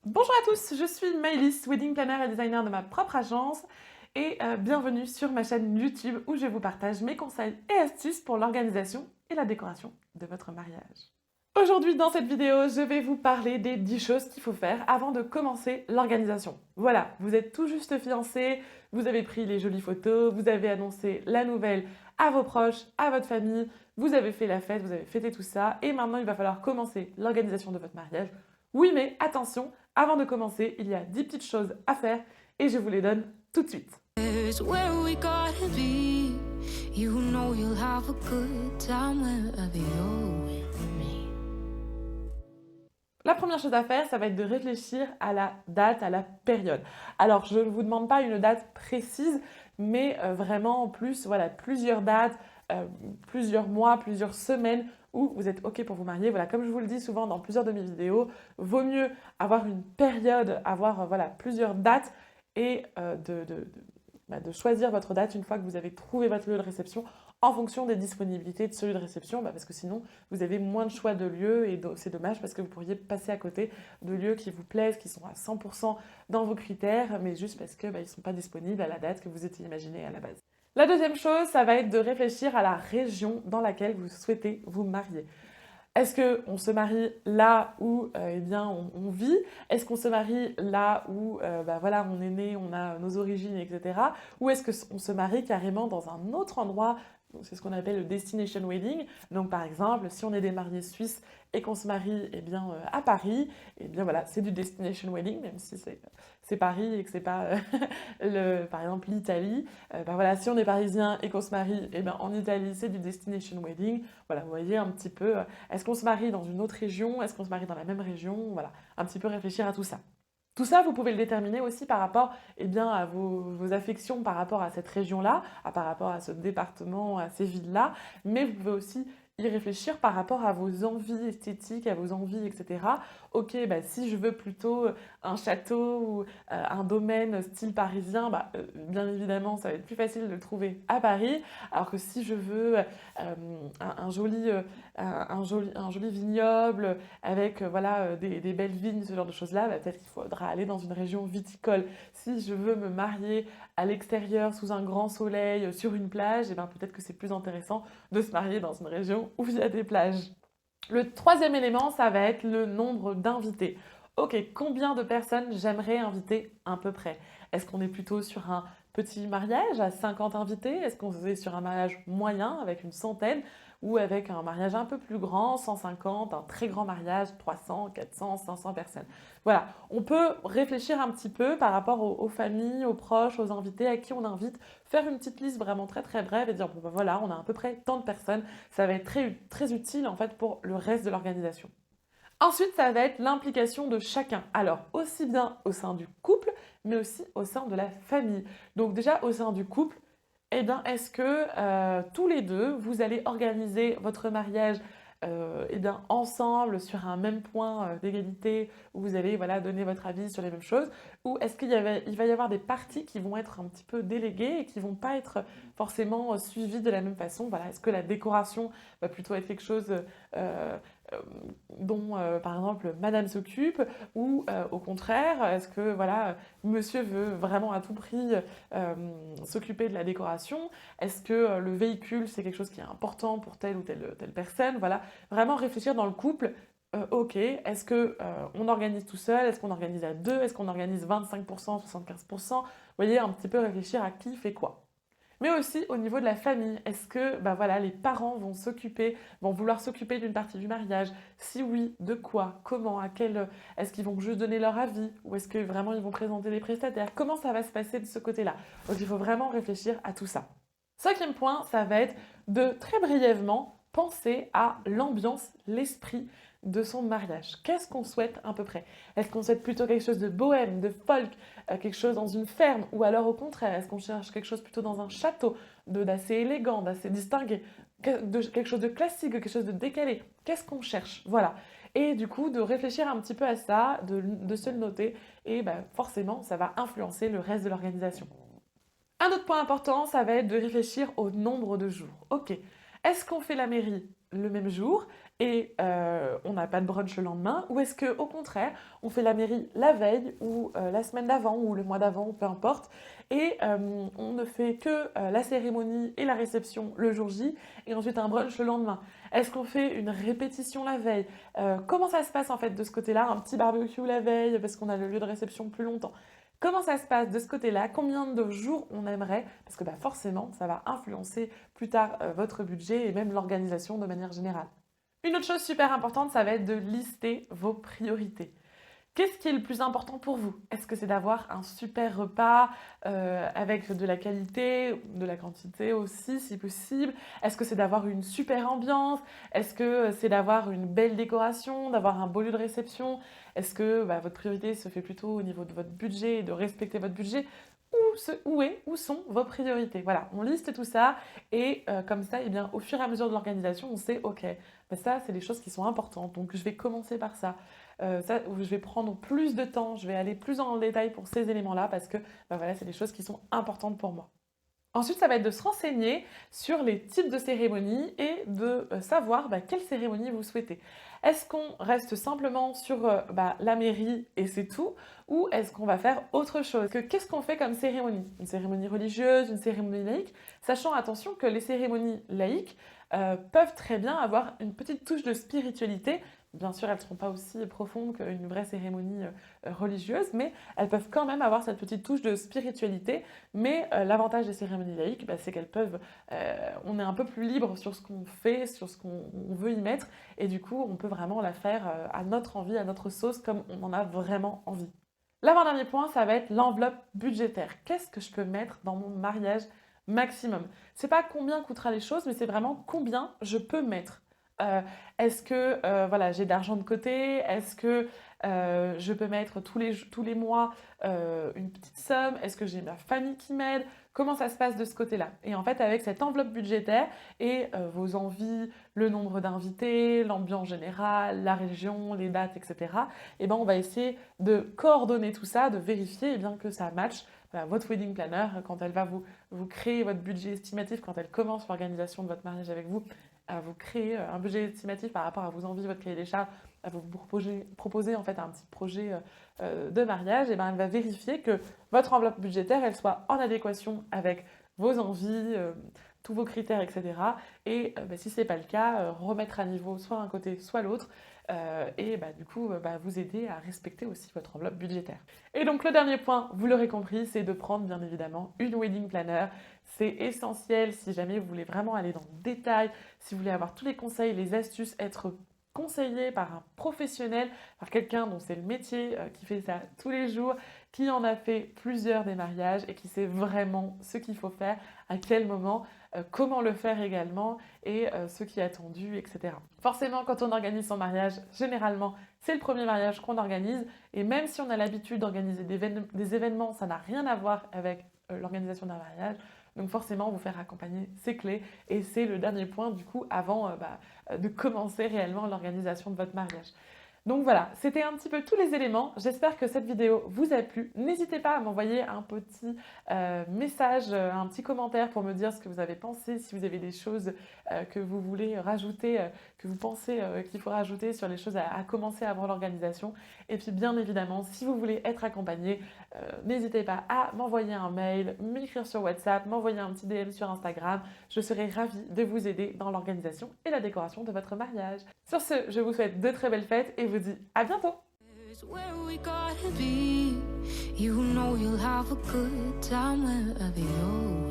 Bonjour à tous, je suis Maëlys, wedding planner et designer de ma propre agence et bienvenue sur ma chaîne YouTube où je vous partage mes conseils et astuces pour l'organisation et la décoration de votre mariage. Aujourd'hui dans cette vidéo, je vais vous parler des 10 choses qu'il faut faire avant de commencer l'organisation. Voilà, vous êtes tout juste fiancés, vous avez pris les jolies photos, vous avez annoncé la nouvelle à vos proches, à votre famille, vous avez fait la fête, vous avez fêté tout ça et maintenant il va falloir commencer l'organisation de votre mariage. Oui mais attention, avant de commencer, il y a 10 petites choses à faire et je vous les donne tout de suite. Here's where we gotta be. You know you'll have a good time wherever you're with me. La première chose à faire, ça va être de réfléchir à la date, à la période. Alors, je ne vous demande pas une date précise, mais vraiment plus, voilà, plusieurs dates, plusieurs mois, plusieurs semaines où vous êtes OK pour vous marier. Voilà, comme je vous le dis souvent dans plusieurs de mes vidéos, vaut mieux avoir une période, avoir voilà, plusieurs dates et de choisir votre date une fois que vous avez trouvé votre lieu de réception en fonction des disponibilités de ce lieu de réception, parce que sinon vous avez moins de choix de lieux et c'est dommage parce que vous pourriez passer à côté de lieux qui vous plaisent, qui sont à 100% dans vos critères, mais juste parce qu'ils ne sont pas disponibles à la date que vous étiez imaginé à la base. La deuxième chose, ça va être de réfléchir à la région dans laquelle vous souhaitez vous marier. Est-ce qu'on se marie là où eh bien, on vit? Est-ce qu'on se marie là où voilà, on est né, on a nos origines, etc. Ou est-ce qu'on se marie carrément dans un autre endroit? C'est ce qu'on appelle le destination wedding. Donc par exemple, si on est des mariés suisses et qu'on se marie eh bien, à Paris, eh bien voilà, c'est du destination wedding, même si c'est Paris et que c'est pas par exemple l'Italie. Voilà, si on est parisien et qu'on se marie eh bien, en Italie, c'est du destination wedding. Voilà, vous voyez un petit peu, est-ce qu'on se marie dans une autre région? Est-ce qu'on se marie dans la même région? Voilà, un petit peu réfléchir à tout ça. Tout ça, vous pouvez le déterminer aussi par rapport eh bien, à vos affections par rapport à cette région-là, par rapport à ce département, à ces villes-là, mais vous pouvez aussi y réfléchir par rapport à vos envies esthétiques, à vos envies, etc. Ok, si je veux plutôt un château ou un domaine style parisien, bien évidemment, ça va être plus facile de le trouver à Paris, alors que si je veux un joli vignoble avec voilà, des belles vignes, ce genre de choses-là, peut-être qu'il faudra aller dans une région viticole. Si je veux me marier à l'extérieur, sous un grand soleil, sur une plage, peut-être que c'est plus intéressant de se marier dans une région où il y a des plages. Le troisième élément, ça va être le nombre d'invités. Ok, combien de personnes j'aimerais inviter à peu près? Est-ce qu'on est plutôt sur un petit mariage à 50 invités? Est-ce qu'on est sur un mariage moyen avec une centaine? Ou avec un mariage un peu plus grand, 150, un très grand mariage, 300, 400, 500 personnes. Voilà, on peut réfléchir un petit peu par rapport aux familles, aux proches, aux invités à qui on invite, faire une petite liste vraiment très très brève et dire bon voilà, on a à peu près tant de personnes, ça va être très, très utile en fait pour le reste de l'organisation. Ensuite, ça va être l'implication de chacun. Alors, aussi bien au sein du couple, mais aussi au sein de la famille. Donc déjà, au sein du couple, eh bien, est-ce que tous les deux, vous allez organiser votre mariage eh bien, ensemble sur un même point d'égalité où vous allez voilà, donner votre avis sur les mêmes choses? Ou est-ce il va y avoir des parties qui vont être un petit peu déléguées et qui vont pas être forcément suivies de la même façon? Voilà, est-ce que la décoration va plutôt être quelque chose euh, dont, par exemple, madame s'occupe ou au contraire, est-ce que voilà, monsieur veut vraiment à tout prix s'occuper de la décoration? Est-ce que le véhicule, c'est quelque chose qui est important pour telle ou telle personne? Voilà, vraiment réfléchir dans le couple. Ok, est-ce que on organise tout seul? Est-ce qu'on organise à deux? Est-ce qu'on organise 25%, 75%? Vous voyez, un petit peu réfléchir à qui fait quoi. Mais aussi au niveau de la famille, est-ce que voilà, les parents vont vouloir s'occuper d'une partie du mariage? Si oui, de quoi? Comment? Est-ce qu'ils vont juste donner leur avis? Ou est-ce que vraiment ils vont présenter les prestataires? Comment ça va se passer de ce côté-là? Donc il faut vraiment réfléchir à tout ça. Cinquième point, ça va être de très brièvement penser à l'ambiance, l'esprit de son mariage. Qu'est-ce qu'on souhaite à peu près? Est-ce qu'on souhaite plutôt quelque chose de bohème, de folk, quelque chose dans une ferme? Ou alors au contraire, est-ce qu'on cherche quelque chose plutôt dans un château, d'assez élégant, d'assez distingué, quelque chose de classique, quelque chose de décalé? Qu'est-ce qu'on cherche? Voilà. Et du coup, de réfléchir un petit peu à ça, de se le noter, et forcément, ça va influencer le reste de l'organisation. Un autre point important, ça va être de réfléchir au nombre de jours. Ok, est-ce qu'on fait la mairie le même jour et on n'a pas de brunch le lendemain? Ou est-ce qu'au contraire, on fait la mairie la veille ou la semaine d'avant ou le mois d'avant, peu importe, et on ne fait que la cérémonie et la réception le jour J et ensuite un brunch le lendemain? Est-ce qu'on fait une répétition la veille? Comment ça se passe en fait de ce côté-là? Un petit barbecue la veille parce qu'on a le lieu de réception plus longtemps? Comment ça se passe de ce côté-là? Combien de jours on aimerait? Parce que forcément, ça va influencer plus tard votre budget et même l'organisation de manière générale. Une autre chose super importante, ça va être de lister vos priorités. Qu'est-ce qui est le plus important pour vous? Est-ce que c'est d'avoir un super repas avec de la qualité, de la quantité aussi si possible? Est-ce que c'est d'avoir une super ambiance? Est-ce que c'est d'avoir une belle décoration, d'avoir un beau lieu de réception? Est-ce que votre priorité se fait plutôt au niveau de votre budget et de respecter votre budget? Où sont vos priorités? Voilà, on liste tout ça et comme ça, eh bien, au fur et à mesure de l'organisation, on sait, ok, ça, c'est des choses qui sont importantes, donc je vais commencer par ça. Ça, je vais prendre plus de temps, je vais aller plus dans le détail pour ces éléments-là parce que voilà, c'est des choses qui sont importantes pour moi. Ensuite, ça va être de se renseigner sur les types de cérémonies et de savoir quelle cérémonie vous souhaitez. Est-ce qu'on reste simplement sur la mairie et c'est tout? Ou est-ce qu'on va faire autre chose? Qu'est-ce qu'on fait comme cérémonie? Une cérémonie religieuse, une cérémonie laïque? Sachant, attention, que les cérémonies laïques peuvent très bien avoir une petite touche de spiritualité. Bien sûr, elles ne seront pas aussi profondes qu'une vraie cérémonie religieuse, mais elles peuvent quand même avoir cette petite touche de spiritualité. Mais l'avantage des cérémonies laïques, c'est qu'elles peuvent... on est un peu plus libre sur ce qu'on fait, sur ce qu'on veut y mettre, et du coup, on peut vraiment la faire à notre envie, à notre sauce, comme on en a vraiment envie. L'avant-dernier point, ça va être l'enveloppe budgétaire. Qu'est-ce que je peux mettre dans mon mariage maximum? C'est pas combien coûtera les choses, mais c'est vraiment combien je peux mettre. Est-ce que j'ai de l'argent de côté? Est-ce que je peux mettre tous les mois une petite somme? Est-ce que j'ai ma famille qui m'aide? Comment ça se passe de ce côté-là? Et en fait, avec cette enveloppe budgétaire et vos envies, le nombre d'invités, l'ambiance générale, la région, les dates, etc., on va essayer de coordonner tout ça, de vérifier que ça matche. Voilà, votre wedding planner, quand elle va vous créer votre budget estimatif, quand elle commence l'organisation de votre mariage avec vous, à vous créer un budget estimatif par rapport à vos envies, votre cahier des charges, à vous proposer en fait un petit projet de mariage, elle va vérifier que votre enveloppe budgétaire, elle soit en adéquation avec vos envies, tous vos critères, etc. Et si ce n'est pas le cas, remettre à niveau soit un côté, soit l'autre, et du coup vous aider à respecter aussi votre enveloppe budgétaire. Et donc le dernier point, vous l'aurez compris, c'est de prendre bien évidemment une wedding planner. C'est essentiel si jamais vous voulez vraiment aller dans le détail, si vous voulez avoir tous les conseils, les astuces, être conseillé par un professionnel, par quelqu'un dont c'est le métier, qui fait ça tous les jours, qui en a fait plusieurs des mariages et qui sait vraiment ce qu'il faut faire, à quel moment, comment le faire également et ce qui est attendu, etc. Forcément, quand on organise son mariage, généralement, c'est le premier mariage qu'on organise et même si on a l'habitude d'organiser des événements, ça n'a rien à voir avec l'organisation d'un mariage. Donc forcément, vous faire accompagner, c'est clé. Et c'est le dernier point, du coup, avant de commencer réellement l'organisation de votre mariage. Donc voilà, c'était un petit peu tous les éléments. J'espère que cette vidéo vous a plu. N'hésitez pas à m'envoyer un petit message, un petit commentaire pour me dire ce que vous avez pensé, si vous avez des choses que vous voulez rajouter, que vous pensez qu'il faut rajouter sur les choses à commencer avant l'organisation. Et puis bien évidemment, si vous voulez être accompagné, n'hésitez pas à m'envoyer un mail, m'écrire sur WhatsApp, m'envoyer un petit DM sur Instagram. Je serai ravie de vous aider dans l'organisation et la décoration de votre mariage. Sur ce, je vous souhaite de très belles fêtes et vous dis à bientôt! Where we gotta be, you know you'll have a good time wherever you're.